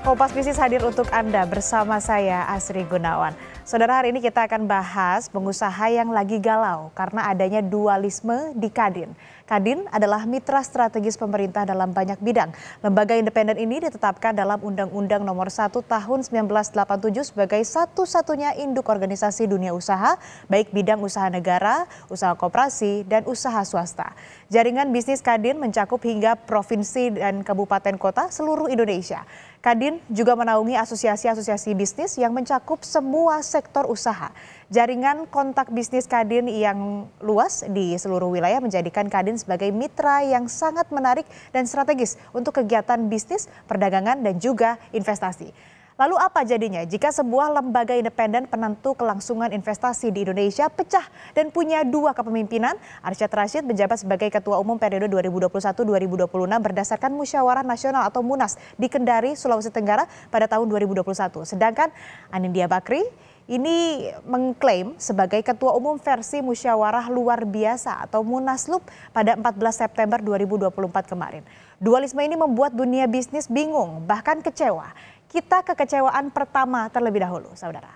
Kompas Bisnis hadir untuk Anda bersama saya Asri Gunawan. Saudara, hari ini kita akan bahas pengusaha yang lagi galau karena adanya dualisme di Kadin. Kadin adalah mitra strategis pemerintah dalam banyak bidang. Lembaga independen ini ditetapkan dalam Undang-Undang Nomor 1 Tahun 1987 sebagai satu-satunya induk organisasi dunia usaha, baik bidang usaha negara, usaha koperasi, dan usaha swasta. Jaringan bisnis Kadin mencakup hingga provinsi dan kabupaten kota seluruh Indonesia. Kadin juga menaungi asosiasi-asosiasi bisnis yang mencakup semua sektor usaha. Jaringan kontak bisnis Kadin yang luas di seluruh wilayah menjadikan Kadin sebagai mitra yang sangat menarik dan strategis untuk kegiatan bisnis, perdagangan, dan juga investasi. Lalu apa jadinya jika sebuah lembaga independen penentu kelangsungan investasi di Indonesia pecah dan punya dua kepemimpinan? Arsyad Rashid menjabat sebagai Ketua Umum periode 2021-2026 berdasarkan Musyawarah Nasional atau Munas di Kendari, Sulawesi Tenggara pada tahun 2021. Sedangkan Anindya Bakri ini mengklaim sebagai Ketua Umum versi Musyawarah Luar Biasa atau Munaslup pada 14 September 2024 kemarin. Dualisme ini membuat dunia bisnis bingung, bahkan kecewa. Kita ke kekecewaan pertama terlebih dahulu, saudara.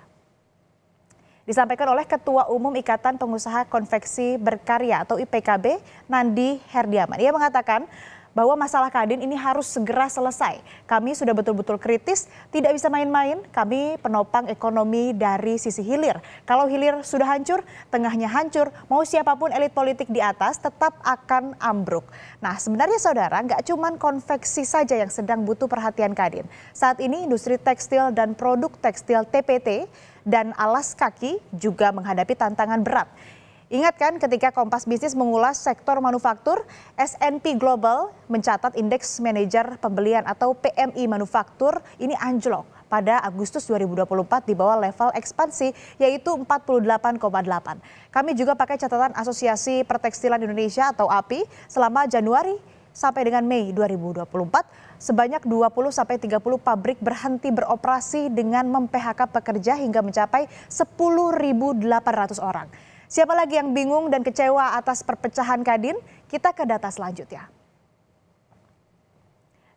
Disampaikan oleh Ketua Umum Ikatan Pengusaha Konveksi Berkarya atau IPKB, Nandi Herdiaman. Ia mengatakan bahwa masalah Kadin ini harus segera selesai. Kami sudah betul-betul kritis, tidak bisa main-main. Kami penopang ekonomi dari sisi hilir. Kalau hilir sudah hancur, tengahnya hancur, mau siapapun elit politik di atas tetap akan ambruk. Nah, sebenarnya saudara, nggak cuma konveksi saja yang sedang butuh perhatian Kadin. Saat ini industri tekstil dan produk tekstil TPT dan alas kaki juga menghadapi tantangan berat. Ingat kan ketika Kompas Bisnis mengulas sektor manufaktur, S&P Global mencatat indeks manajer pembelian atau PMI manufaktur ini anjlok pada Agustus 2024 di bawah level ekspansi yaitu 48,8. Kami juga pakai catatan Asosiasi Pertekstilan Indonesia atau API selama Januari sampai dengan Mei 2024 sebanyak 20-30 pabrik berhenti beroperasi dengan mem-PHK pekerja hingga mencapai 10.800 orang. Siapa lagi yang bingung dan kecewa atas perpecahan Kadin? Kita ke data selanjutnya.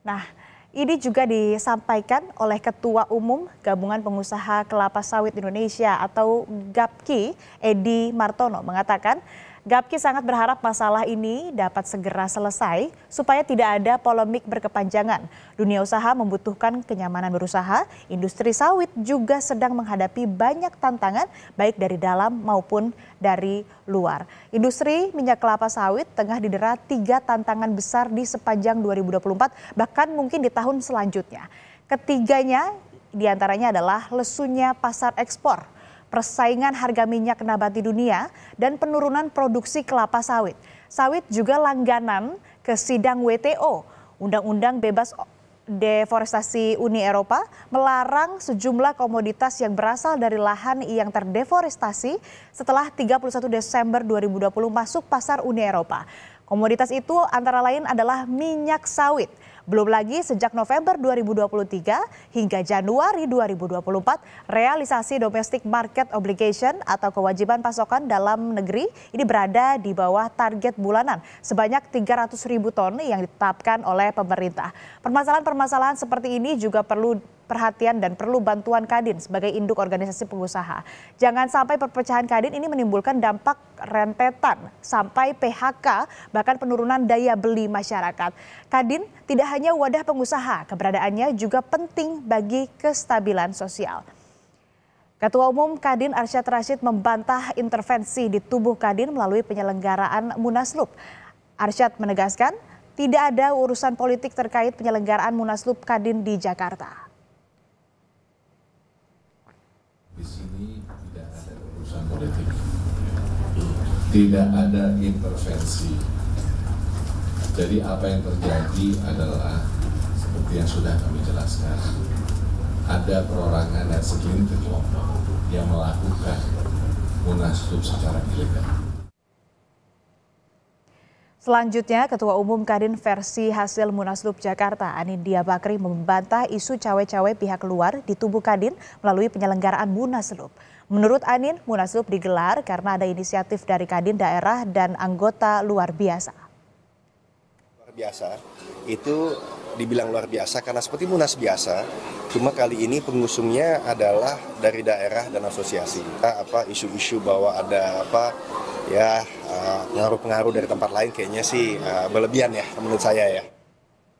Nah, ini juga disampaikan oleh Ketua Umum Gabungan Pengusaha Kelapa Sawit Indonesia atau GAPKI, Edi Martono, mengatakan GAPKI sangat berharap masalah ini dapat segera selesai supaya tidak ada polemik berkepanjangan. Dunia usaha membutuhkan kenyamanan berusaha, industri sawit juga sedang menghadapi banyak tantangan baik dari dalam maupun dari luar. Industri minyak kelapa sawit tengah didera 3 tantangan besar di sepanjang 2024 bahkan mungkin di tahun selanjutnya. Ketiganya diantaranya adalah lesunya pasar ekspor, persaingan harga minyak nabati dunia, dan penurunan produksi kelapa sawit. Sawit juga langganan ke sidang WTO. Undang-undang bebas deforestasi Uni Eropa melarang sejumlah komoditas yang berasal dari lahan yang terdeforestasi setelah 31 Desember 2020 masuk pasar Uni Eropa. Komoditas itu antara lain adalah minyak sawit. Belum lagi sejak November 2023 hingga Januari 2024, realisasi domestic market obligation atau kewajiban pasokan dalam negeri ini berada di bawah target bulanan sebanyak 300.000 ton yang ditetapkan oleh pemerintah. Permasalahan-permasalahan seperti ini juga perlu perhatian dan perlu bantuan Kadin sebagai induk organisasi pengusaha. Jangan sampai perpecahan Kadin ini menimbulkan dampak rentetan sampai PHK bahkan penurunan daya beli masyarakat. Kadin tidak hanya wadah pengusaha, keberadaannya juga penting bagi kestabilan sosial. Ketua Umum Kadin Arsyad Rashid membantah intervensi di tubuh Kadin melalui penyelenggaraan Munaslup. Arsyad menegaskan tidak ada urusan politik terkait penyelenggaraan Munaslup Kadin di Jakarta. Di sini tidak ada urusan politik, tidak ada intervensi. Jadi apa yang terjadi adalah seperti yang sudah kami jelaskan, ada perorangan dan segelintir kelompok yang melakukan Munaslup secara ilegal. Selanjutnya, Ketua Umum Kadin versi hasil Munaslup Jakarta, Anindya Bakri membantah isu cawe-cawe pihak luar di tubuh Kadin melalui penyelenggaraan Munaslup. Menurut Anin, Munaslup digelar karena ada inisiatif dari Kadin daerah dan anggota luar biasa. Luar biasa itu dibilang luar biasa karena seperti Munas biasa, cuma kali ini pengusungnya adalah dari daerah dan asosiasi. Isu-isu bahwa ada pengaruh-pengaruh dari tempat lain kayaknya sih berlebihan ya menurut saya ya.